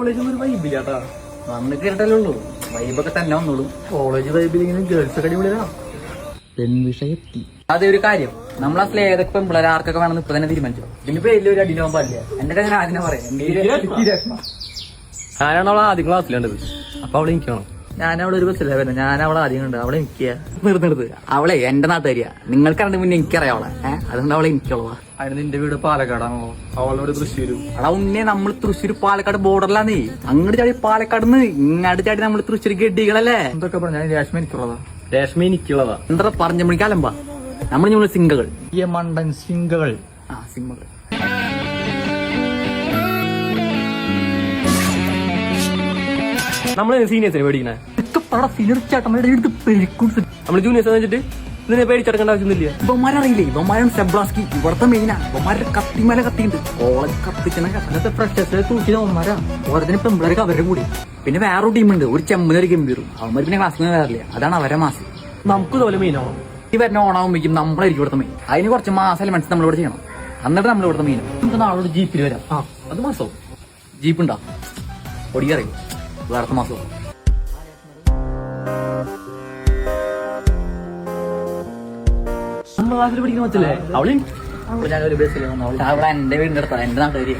കോളേജിൽ ഒരു വൈബില്ലാട്ടാ. വന്ന് കേട്ടല്ലേ ഉള്ളൂ, വൈബൊക്കെ തന്നെ വന്നോളൂ. കോളേജ് വൈബിൽ ഇങ്ങനെ ഗേൾസ് ഒക്കെ അടിപൊളിയാ. പെൺവിഷയം എത്തി. അതൊരു കാര്യം, നമ്മളാ സ്ലേതൊക്കെ പെൺപിള്ളേർ ആർക്കൊക്കെ വേണമെന്ന് ഇപ്പൊ തന്നെ തീരുമാനിച്ചു. ഇതിന് പേരിൽ ഒരു അടിനോൻ പാടില്ല. എന്റെ കാര്യം ആദ്യം പറയാം. ഞാനാണ് അവളെ ആദ്യം ക്ലാസ്സിലുണ്ടത്. അപ്പൊ അവളെ എനിക്ക് വേണം. ഞാനവളെ ഒരു ബസ്സിലാ വരുന്നത്. ഞാൻ അവളെ ആദ്യം കണ്ട് അവളെ എനിക്ക് നിർത്ത്. അവളെ എന്റെ നാട്ടുകാരിയ. നിങ്ങൾക്കറിയാണ്ട് മുന്നേ എനിക്കറിയാം അവളെ. അതുകൊണ്ട് അവളെ എനിക്കുള്ളതാ. അതിന് നിന്റെ വീട് പാലക്കാടാണോ? അവളുടെ തൃശ്ശൂരും. അവിടെ ഉന്നേ നമ്മൾ തൃശ്ശൂർ പാലക്കാട് ബോർഡറിലാന്നേ. അങ്ങോട്ട് ചാടി പാലക്കാട് ഇങ്ങോട്ട് ചാടി നമ്മൾ തൃശ്ശൂർ ഗഡികളല്ലേ. എന്തൊക്കെ പറഞ്ഞ രേഷ്മ എനിക്കുള്ളതാ. രേഷ്മ എനിക്കുള്ളതാ. എന്താ പറഞ്ഞ മണിക്കാലമ്പാ നമ്മൾ സിംഗകൾ. ഈ മണ്ടൻ സിംഗകൾ. സിംഗകൾ. നമ്മള് സീനിയേഴ്സിനെ പേടിക്കണേ. നമ്മള് ജൂനിയേഴ്സ് വെച്ചിട്ട് ഇതിനെ പേടിച്ചെടുക്കേണ്ട ആവശ്യമൊന്നുമില്ല. ഇവന്മാരറിയില്ലേ, ഇവന്മാരാണ് സെബ്രാസ്കി. ഇവിടുത്തെ മെയിനാ. ഇവന്മാരുടെ കത്തിമല കത്തിയുണ്ട്. College കത്തിച്ചണ കത്തിനത്തെ freshers തൂക്കിയവന്മാരാ. ഓരോന്നിന് പെമ്പിളർക്ക് അവരുടെ കൂടി. പിന്നെ വേറൊരു ടീമുണ്ട്, ഒരു ചെമ്മനൊരു ഗംഭീറും. അവന്മാർ പിന്നെ ക്ലാസ്സിൽ വരാറില്ല. അതാണ് അവരെ മാസം. നമുക്ക് ഇതുപോലെ മെയിനാണോ? ഈ വരുന്ന ഓണാകുമ്പോഴേക്കും നമ്മളായിരിക്കും ഇവിടുത്തെ മെയിൻ. അതിന് കുറച്ച് മാസം എലമെന്റ്സ് നമ്മളിവിടെ ചെയ്യണം. എന്നിട്ട് നമ്മൾ ഇവിടുത്തെ മെയിൻ. നമുക്ക് നാളെ ജീപ്പിൽ വരാം. അത് മാസവും ജീപ്പ് ഉണ്ടാ പൊടിയറിയും വേറെ മാസവും. നമ്മൾ ക്ലാസ്സിൽ പഠിക്കാൻ പറ്റില്ലേ? അവളെ ഞാനൊരു ബസ്സിൽ വന്നു. അവിടെ എന്റെ വീടിന്റെ അടുത്താ. എന്റെ നാട്ടുകാരി.